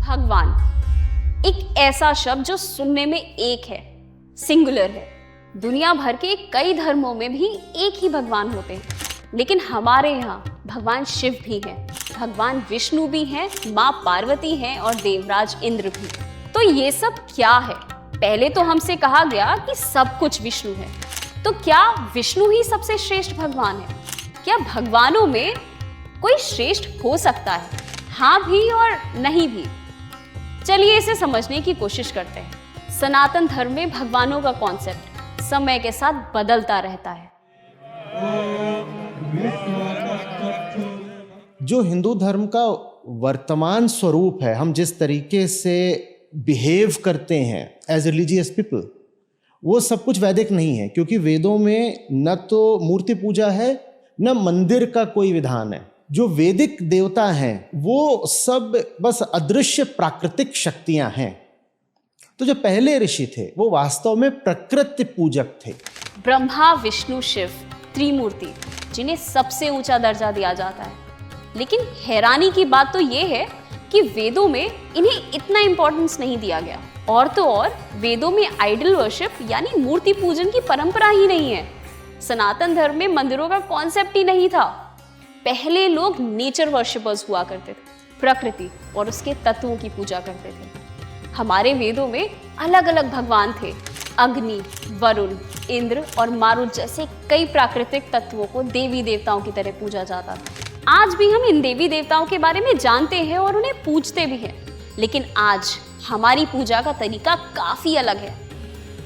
भगवान एक ऐसा शब्द जो सुनने में एक है, सिंगुलर है। दुनिया भर के कई धर्मों में भी एक ही भगवान होते हैं, लेकिन हमारे यहाँ भगवान शिव भी हैं, भगवान विष्णु भी हैं, माँ पार्वती हैं और देवराज इंद्र भी। तो ये सब क्या है? पहले तो हमसे कहा गया कि सब कुछ विष्णु है, तो क्या विष्णु ही सबसे श्रेष्ठ भगवान है? क्या भगवानों में कोई श्रेष्ठ हो सकता है? हाँ भी और नहीं भी। चलिए इसे समझने की कोशिश करते हैं। सनातन धर्म में भगवानों का कॉन्सेप्ट समय के साथ बदलता रहता है। जो हिंदू धर्म का वर्तमान स्वरूप है, हम जिस तरीके से बिहेव करते हैं एज रिलीजियस पीपल, वो सब कुछ वैदिक नहीं है, क्योंकि वेदों में न तो मूर्ति पूजा है न मंदिर का कोई विधान है। जो वैदिक देवता हैं वो सब बस अदृश्य प्राकृतिक शक्तियां हैं। तो जो पहले ऋषि थे वो वास्तव में प्रकृति पूजक थे। ब्रह्मा, विष्णु, शिव त्रिमूर्ति, जिन्हें सबसे ऊंचा दर्जा दिया जाता है। लेकिन हैरानी की बात तो ये है कि वेदों में इन्हें इतना इंपॉर्टेंस नहीं दिया गया। और तो और वेदों में आइडल वर्शिप यानी मूर्ति पूजन की परंपरा ही नहीं है। सनातन धर्म में मंदिरों का कॉन्सेप्ट ही नहीं था। पहले लोग नेचर वर्शिपर्स हुआ करते थे, प्रकृति और उसके तत्वों की पूजा करते थे। हमारे वेदों में अलग अलग भगवान थे। अग्नि, वरुण, इंद्र और मारुत जैसे कई प्राकृतिक तत्वों को देवी देवताओं की तरह पूजा जाता था। आज भी हम इन देवी देवताओं के बारे में जानते हैं और उन्हें पूजते भी हैं, लेकिन आज हमारी पूजा का तरीका काफी अलग है।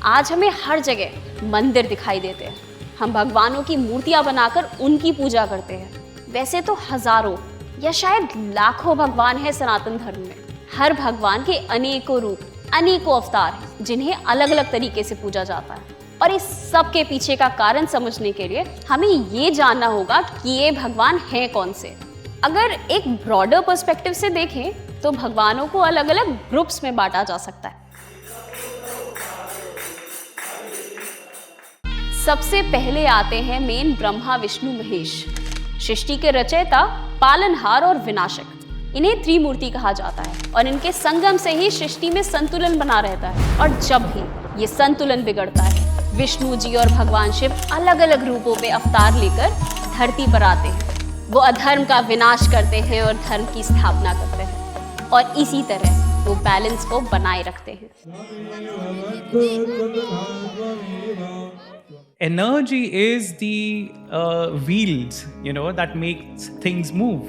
आज हमें हर जगह मंदिर दिखाई देते हैं। हम भगवानों की मूर्तियां बनाकर उनकी पूजा करते हैं। वैसे तो हजारों या शायद लाखों भगवान हैं सनातन धर्म में। हर भगवान के अनेकों रूप, अनेकों अवतार हैं जिन्हें अलग अलग तरीके से पूजा जाता है। और इस सब के पीछे का कारण समझने के लिए हमें ये जानना होगा कि ये भगवान हैं कौन से। अगर एक ब्रॉडर पर्सपेक्टिव से देखें तो भगवानों को अलग अलग ग्रुप्स में बांटा जा सकता है। सबसे पहले आते हैं मेन ब्रह्मा, विष्णु, महेश, सृष्टि के रचयिता, पालनहार और विनाशक। इन्हें त्रिमूर्ति कहा जाता है और इनके संगम से ही सृष्टि में संतुलन बना रहता है। और जब भी ये संतुलन बिगड़ता है, विष्णु जी और भगवान शिव अलग अलग रूपों में अवतार लेकर धरती पर आते हैं। वो अधर्म का विनाश करते हैं और धर्म की स्थापना करते हैं, और इसी तरह वो बैलेंस को बनाए रखते हैं। Energy is the wheels, that makes things move.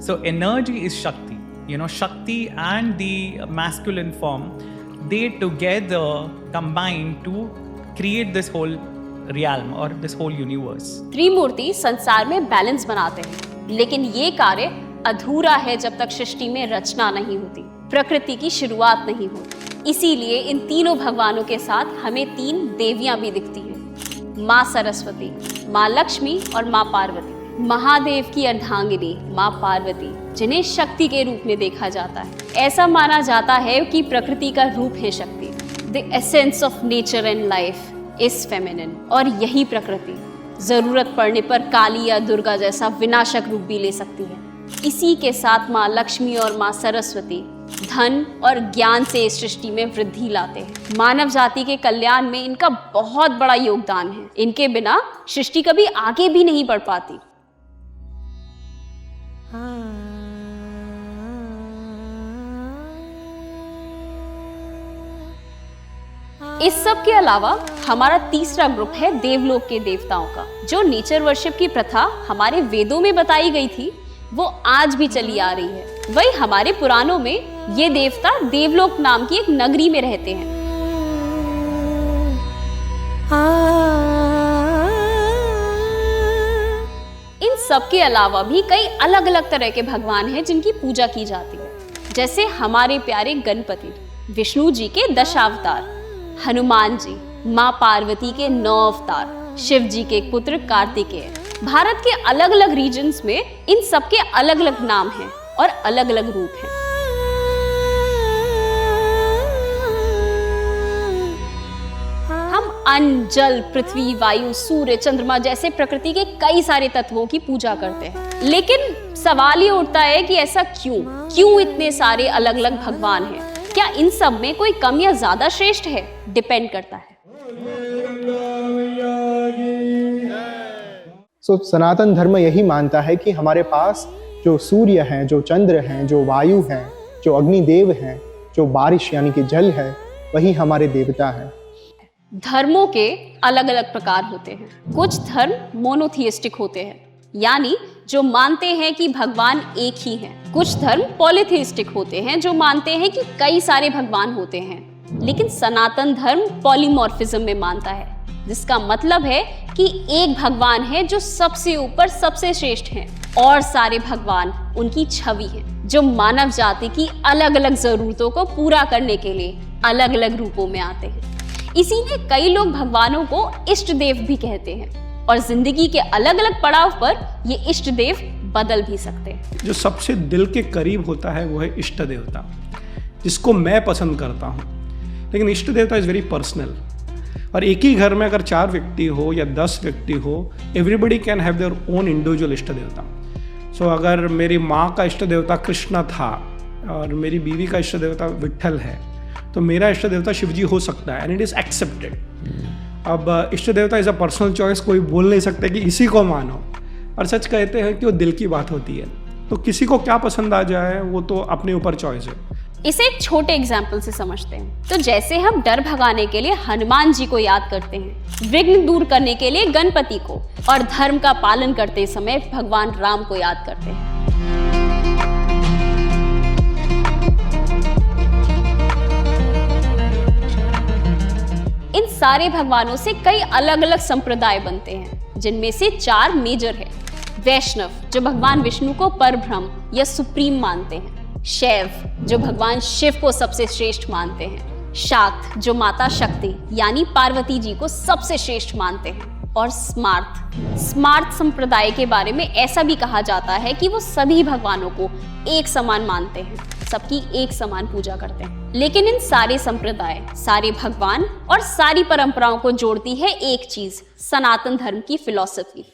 So energy is Shakti. Shakti and the masculine form, they together combine to create this whole realm or this whole universe. त्रिमूर्ति संसार में बैलेंस बनाते हैं, लेकिन ये कार्य अधूरा है जब तक सृष्टि में रचना नहीं होती, प्रकृति की शुरुआत नहीं होती। इसीलिए इन तीनों भगवानों के साथ हमें 3 देवियां भी दिखती हैं। माँ सरस्वती, माँ लक्ष्मी और माँ पार्वती। महादेव की अर्धांगिनी माँ पार्वती, जिन्हें शक्ति के रूप में देखा जाता है। ऐसा माना जाता है कि प्रकृति का रूप है शक्ति। The essence of nature and life is feminine. और यही प्रकृति जरूरत पड़ने पर काली या दुर्गा जैसा विनाशक रूप भी ले सकती है। इसी के साथ माँ लक्ष्मी और माँ सरस्वती धन और ज्ञान से इस सृष्टि में वृद्धि लाते हैं। मानव जाति के kल्याण में इनका बहुत बड़ा योगदान है। इनके बिना सृष्टि कभी आगे भी नहीं बढ़ पाती। इस सब के अलावा हमारा तीसरा ग्रुप है देवलोक के देवताओं का। जो नेचर वर्शिप की प्रथा हमारे वेदों में बताई गई थी, वो आज भी चली आ रही है। वही हमारे पुराणों में ये देवता देवलोक नाम की एक नगरी में रहते हैं। इन सब के अलावा भी कई अलग अलग तरह के भगवान हैं जिनकी पूजा की जाती है। जैसे हमारे प्यारे गणपति, विष्णु जी के 10 अवतार, हनुमान जी, माँ पार्वती के 9 अवतार, शिव जी के पुत्र कार्तिकेय। भारत के अलग अलग रीजन्स में इन सब के अलग अलग नाम हैं और अलग अलग रूप हैं। हम अन्न, जल, पृथ्वी, वायु, सूर्य, चंद्रमा जैसे प्रकृति के कई सारे तत्वों की पूजा करते हैं। लेकिन सवाल ये उठता है कि ऐसा क्यों इतने सारे अलग अलग भगवान हैं? क्या इन सब में कोई कम या ज्यादा श्रेष्ठ है? डिपेंड करता है। सनातन धर्म यही मानता है कि हमारे पास जो सूर्य हैं, जो चंद्र हैं, जो वायु हैं, जो अग्निदेव हैं, जो बारिश यानी कि जल है, वही हमारे देवता हैं। धर्मों के अलग अलग प्रकार होते हैं। कुछ धर्म मोनोथियस्टिक होते हैं, यानी जो मानते हैं कि भगवान एक ही हैं। कुछ धर्म पॉलीथियस्टिक होते हैं, जो मानते हैं कि कई सारे भगवान होते हैं। लेकिन सनातन धर्म पॉलीमॉर्फिज्म में मानता है, जिसका मतलब है कि एक भगवान है जो सबसे ऊपर सबसे श्रेष्ठ है और सारे भगवान उनकी छवि है, जो मानव जाति की अलग अलग जरूरतों को पूरा करने के लिए अलग अलग रूपों में आते हैं। इसीलिए कई लोग भगवानों को इष्ट देव भी कहते हैं और जिंदगी के अलग अलग पड़ाव पर ये इष्ट देव बदल भी सकते हैं। जो सबसे दिल के करीब होता है वो है इष्ट देवता, जिसको मैं पसंद करता हूँ। लेकिन इष्ट देवता इज़ वेरी पर्सनल, और एक ही घर में अगर 4 व्यक्ति हो या 10 व्यक्ति हो, everybody can have their own individual इष्ट देवता। सो अगर मेरी माँ का इष्ट देवता कृष्ण था और मेरी बीवी का इष्ट देवता विट्ठल है, तो मेरा इष्ट देवता शिवजी हो सकता है, एंड इट इज़ एक्सेप्टेड। अब इष्ट देवता इज़ अ पर्सनल चॉइस, कोई बोल नहीं सकता कि इसी को मानो। और सच कहते हैं कि वो दिल की बात होती है, तो किसी को क्या पसंद आ जाए वो तो अपने ऊपर चॉइस है। इसे एक छोटे एग्जाम्पल से समझते हैं। तो जैसे हम डर भगाने के लिए हनुमान जी को याद करते हैं, विघ्न दूर करने के लिए गणपति को, और धर्म का पालन करते समय भगवान राम को याद करते हैं। इन सारे भगवानों से कई अलग अलग संप्रदाय बनते हैं, जिनमें से 4 मेजर है। वैष्णव, जो भगवान विष्णु को परब्रह्म या सुप्रीम मानते हैं। शैव, जो भगवान शिव को सबसे श्रेष्ठ मानते हैं। शाक्त, जो माता शक्ति यानी पार्वती जी को सबसे श्रेष्ठ मानते हैं। और स्मार्त संप्रदाय के बारे में ऐसा भी कहा जाता है कि वो सभी भगवानों को एक समान मानते हैं, सबकी एक समान पूजा करते हैं। लेकिन इन सारे संप्रदाय, सारे भगवान और सारी परंपराओं को जोड़ती है एक चीज, सनातन धर्म की फिलॉसफी।